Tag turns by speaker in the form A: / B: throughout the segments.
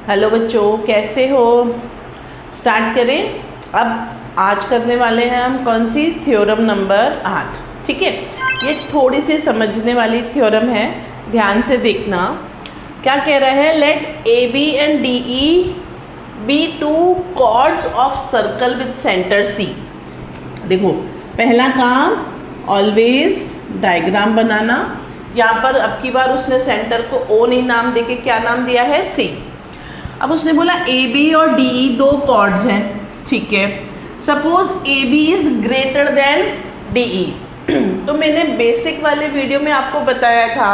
A: Hello बच्चों, कैसे हो? स्टार्ट करें। अब आज करने वाले हैं हम कौन सी? Theorem number 8। ठीक है, ये थोड़ी सी समझने वाली थ्योरम है, ध्यान से देखना। क्या कह रहा है? Let A B and D E be two chords of circle with centre C. देखो, पहला काम ऑलवेज डायग्राम बनाना। यहाँ पर अब की बार उसने सेंटर को ओ नहीं नाम देके क्या नाम दिया है? सी। अब उसने बोला ए बी और डी ई दो कॉर्ड्स हैं, ठीक है। Suppose A B is greater than D E. तो मैंने बेसिक वाले वीडियो में आपको बताया था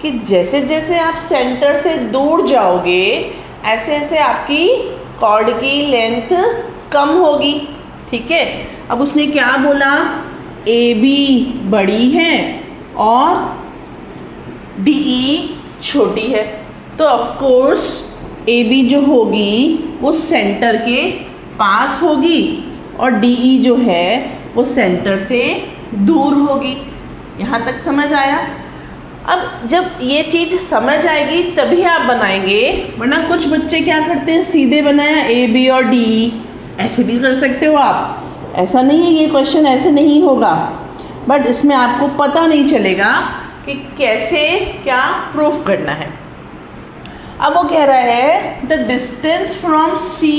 A: कि जैसे जैसे आप सेंटर से दूर जाओगे ऐसे ऐसे आपकी कॉर्ड की लेंथ कम होगी, ठीक है। अब उसने क्या बोला? ए बी बड़ी है और डी ई छोटी है, तो ऑफ कोर्स ए बी जो होगी वो सेंटर के पास होगी और डी ई जो है वो सेंटर से दूर होगी। यहाँ तक समझ आया? अब जब ये चीज़ समझ आएगी तभी आप बनाएंगे, वरना कुछ बच्चे क्या करते हैं, सीधे बनाया ए बी और डी ई। ऐसे भी कर सकते हो आप, ऐसा नहीं है, ये क्वेश्चन ऐसे नहीं होगा, बट इसमें आपको पता नहीं चलेगा कि कैसे क्या प्रूफ करना है। अब वो कह रहा है the distance from C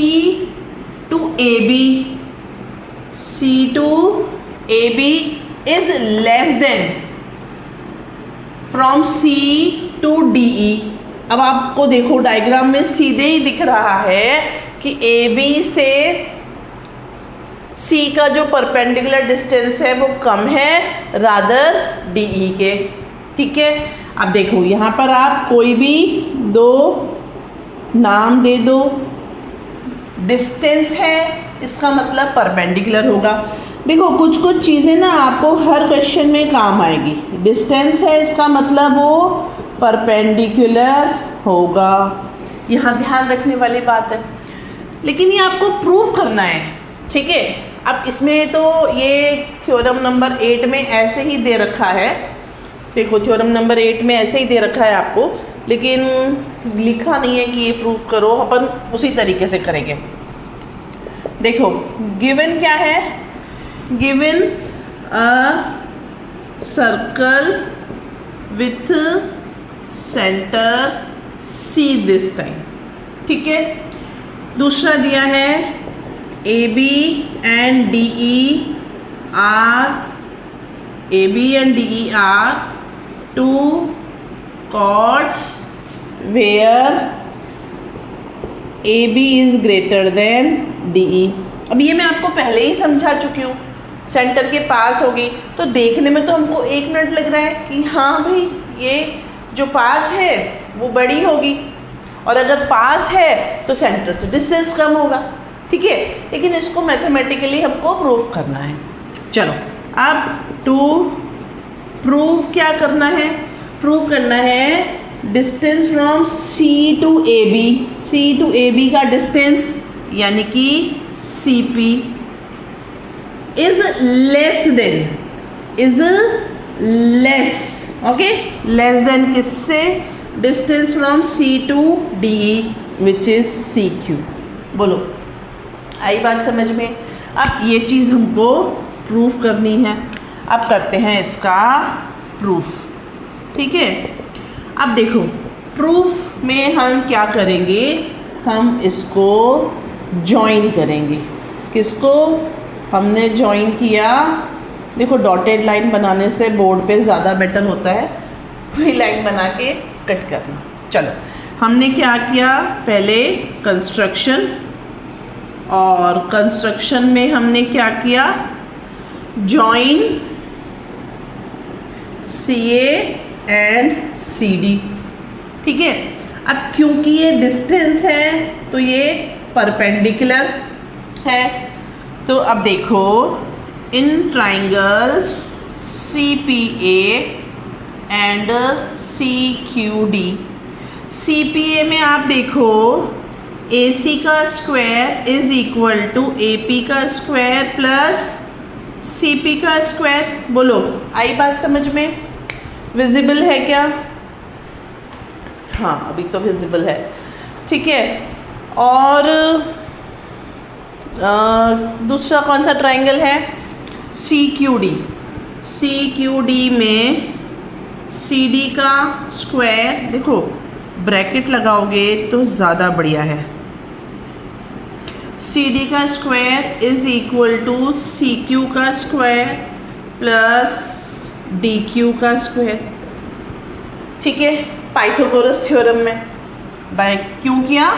A: to A B, C to A B is less than from C to D E. अब आपको देखो डायग्राम में सीधे ही दिख रहा है कि ए बी से सी का जो परपेंडिकुलर डिस्टेंस है वो कम है रादर डी ई के, ठीक है। अब देखो यहाँ पर आप कोई भी दो नाम दे दो। डिस्टेंस है, इसका मतलब परपेंडिकुलर होगा। देखो कुछ कुछ चीज़ें ना आपको हर क्वेश्चन में काम आएगी। डिस्टेंस है, इसका मतलब वो परपेंडिकुलर होगा, यहाँ ध्यान रखने वाली बात है। लेकिन ये आपको प्रूव करना है, ठीक है। अब इसमें तो ये थ्योरम नंबर 8 में ऐसे ही दे रखा है। देखो थ्योरम नंबर 8 में ऐसे ही दे रखा है आपको, लेकिन लिखा नहीं है कि ये प्रूफ करो, अपन उसी तरीके से करेंगे। देखो गिवन क्या है? Given a circle with centre C this time, ठीक है। दूसरा दिया है A B and D E are, A B and D E are two chords where AB is greater than DE। अब ये मैं आपको पहले ही समझा चुकी हूँ, सेंटर के पास होगी तो देखने में तो हमको 1 मिनट लग रहा है कि हाँ भाई ये जो पास है वो बड़ी होगी, और अगर पास है तो सेंटर से डिस्टेंस कम होगा, ठीक है। लेकिन इसको मैथमेटिकली हमको प्रूफ करना है। चलो अब टू प्रूव क्या करना है? प्रूव करना है distance from C to A B. C to A B का डिस्टेंस यानी कि C P is less than, is less, okay, less than किससे? Distance from C to D E which is C Q. बोलो, आई बात समझ में? अब ये चीज़ हमको प्रूफ करनी है। अब करते हैं इसका प्रूफ, ठीक है। अब देखो प्रूफ में हम क्या करेंगे? हम इसको जॉइन करेंगे। किसको हमने जॉइन किया? देखो डॉटेड लाइन बनाने से बोर्ड पे ज़्यादा बेटर होता है, कोई लाइन बना के कट करना। चलो हमने क्या किया? पहले कंस्ट्रक्शन, और कंस्ट्रक्शन में हमने क्या किया? Join C A and C D, ठीक है। अब क्योंकि ये डिस्टेंस है तो ये परपेंडिकुलर है, तो अब देखो इन triangles C P A and C Q D, C P A में आप देखो ए सी का square is equal to A P का स्क्वायर प्लस सी पी का स्क्वायर। बोलो, आई बात समझ में? विजिबल है क्या? हाँ अभी तो विजिबल है, ठीक है। और दूसरा कौन सा ट्रायंगल है, CQD। CQD में CD का स्क्वायर, देखो ब्रैकेट लगाओगे तो ज़्यादा बढ़िया है। CD का square is equal to CQ का स्क्वायर प्लस DQ का स्क्वायर, ठीक है। पाइथागोरस थ्योरम में बाय क्यों किया,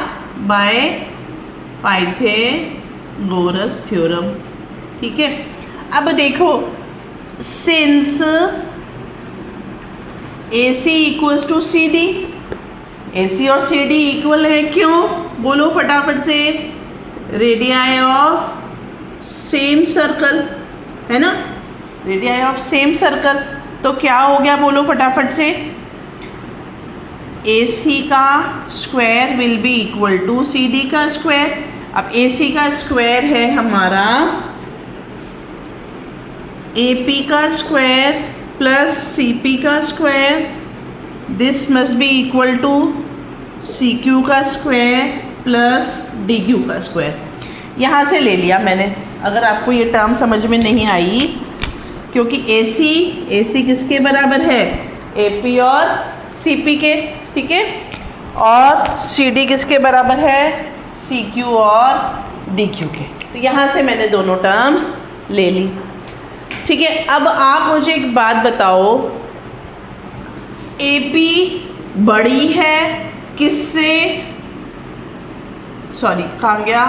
A: बाय पाइथागोरस थ्योरम, ठीक है। अब देखो, since AC equals to CD, AC और CD इक्वल है, क्यों बोलो फटाफट से, रेडियाई ऑफ सेम सर्कल, है ना, रेडियाई ऑफ सेम सर्कल। तो क्या हो गया बोलो फटाफट से, AC का square will be equal to CD का स्क्वायर। अब AC का स्क्वायर है हमारा AP का स्क्वायर प्लस CP का square, this must be equal to CQ का स्क्वायर प्लस DQ का स्क्वायर। यहाँ से ले लिया मैंने, अगर आपको ये टर्म समझ में नहीं आई, क्योंकि AC किसके बराबर है, AP और CP के, ठीक है, और CD किसके बराबर है, CQ और DQ के। तो यहाँ से मैंने दोनों टर्म्स ले ली, ठीक है। अब आप मुझे एक बात बताओ, AP बड़ी है किससे, सॉरी कहाँ गया,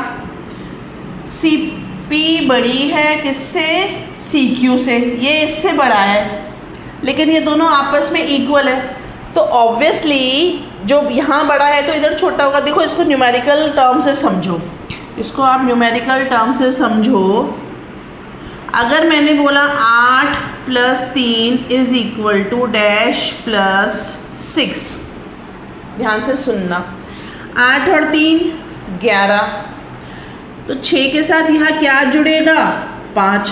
A: CP बड़ी है किससे, CQ से, ये इससे बड़ा है, लेकिन ये दोनों आपस में इक्वल है, तो ऑब्वियसली जो यहाँ बड़ा है तो इधर छोटा होगा। देखो इसको न्यूमेरिकल टर्म से समझो, इसको आप न्यूमेरिकल टर्म से समझो। अगर मैंने बोला 8 प्लस 3 is equal to dash plus 6, ध्यान से सुनना, 8 और 3 11, तो 6 के साथ यहाँ क्या जुड़ेगा, 5।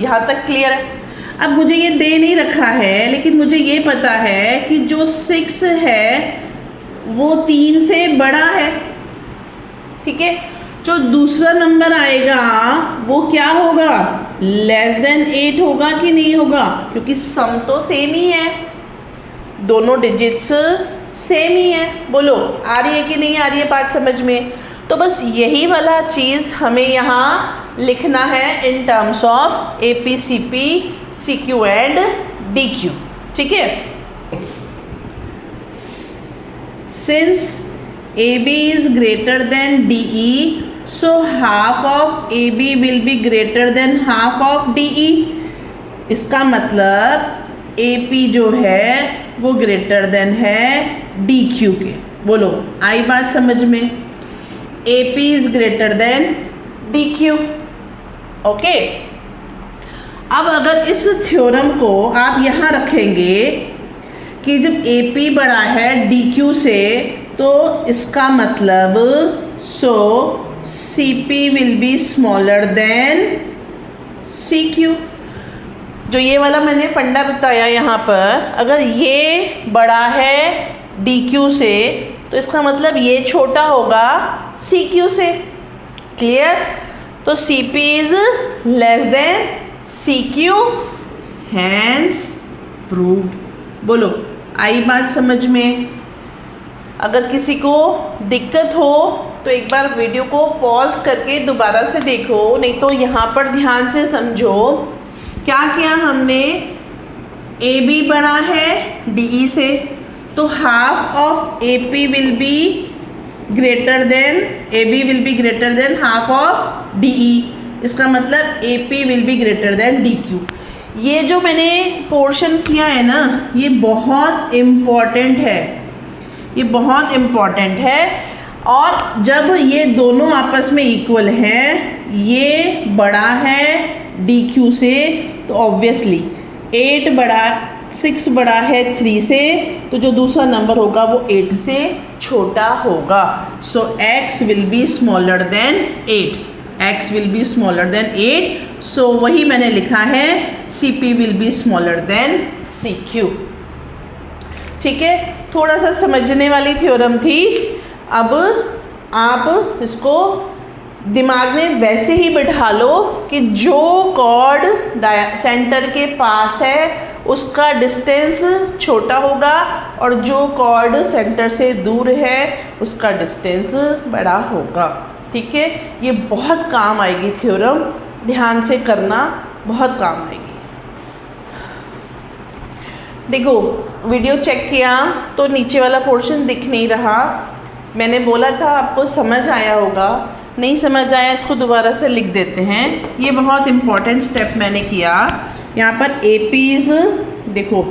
A: यहाँ तक क्लियर है। अब मुझे ये दे नहीं रखा है, लेकिन मुझे ये पता है कि जो 6 है वो 3 से बड़ा है, ठीक है। जो दूसरा नंबर आएगा वो क्या होगा, लेस देन 8 होगा कि नहीं होगा, क्योंकि सम तो सेम ही है, दोनों डिजिट्स सेम ही है। बोलो आ रही है कि नहीं आ रही है बात समझ में। तो बस यही वाला चीज़ हमें यहाँ लिखना है in terms of AP, CP, CQ and DQ, ठीक है। Since AB is greater than DE, so half of AB will be greater than half of DE। इसका मतलब AP जो है वो ग्रेटर देन है DQ के। बोलो आई बात समझ में, AP is greater than DQ, okay. अब अगर इस थ्योरम को आप यहाँ रखेंगे कि जब AP बड़ा है DQ से, तो इसका मतलब CP will be smaller than CQ। जो ये वाला मैंने फंडा बताया यहाँ पर, अगर ये बड़ा है DQ से तो इसका मतलब ये छोटा होगा CQ से, क्लियर। तो CP is less than CQ, hence proved. बोलो आई बात समझ में। अगर किसी को दिक्कत हो तो एक बार वीडियो को पॉज करके दोबारा से देखो, नहीं तो यहाँ पर ध्यान से समझो। क्या किया हमने, AB बड़ा है DE से, तो half of AP will be greater than half of DE। इसका मतलब AP will be greater than DQ। ये जो मैंने पोर्शन किया है ना, ये बहुत इम्पॉर्टेंट है, ये बहुत इम्पॉर्टेंट है। और जब ये दोनों आपस में इक्वल हैं, ये बड़ा है DQ से, तो ऑब्वियसली 6 बड़ा है 3 से, तो जो दूसरा नंबर होगा वो 8 से छोटा होगा। सो x will be smaller than 8। सो वही मैंने लिखा है, CP will be smaller than CQ, ठीक है। थोड़ा सा समझने वाली थ्योरम थी, अब आप इसको दिमाग में वैसे ही बिठा लो कि जो कॉर्ड सेंटर के पास है उसका डिस्टेंस छोटा होगा और जो कॉर्ड सेंटर से दूर है उसका डिस्टेंस बड़ा होगा। ठीक है, ये बहुत काम आएगी थ्योरम, ध्यान से करना, बहुत काम आएगी। देखो वीडियो चेक किया तो नीचे वाला पोर्शन दिख नहीं रहा। मैंने बोला था आपको समझ आया होगा, नहीं समझ आया इसको दोबारा से लिख देते हैं। ये बहुत इम्पॉर्टेंट स्टेप मैंने किया। यहाँ पर AP इज़, देखो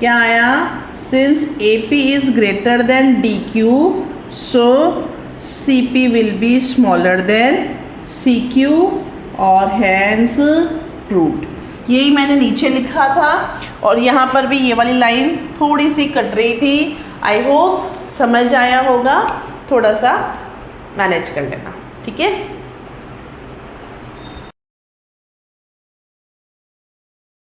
A: क्या आया, since AP is greater than DQ so CP will be smaller than CQ और हैंस प्रूव्ड। यही मैंने नीचे लिखा था और यहाँ पर भी ये वाली लाइन थोड़ी सी कट रही थी। आई होप समझ आया होगा, थोड़ा सा मैनेज कर लेना। ठीक है।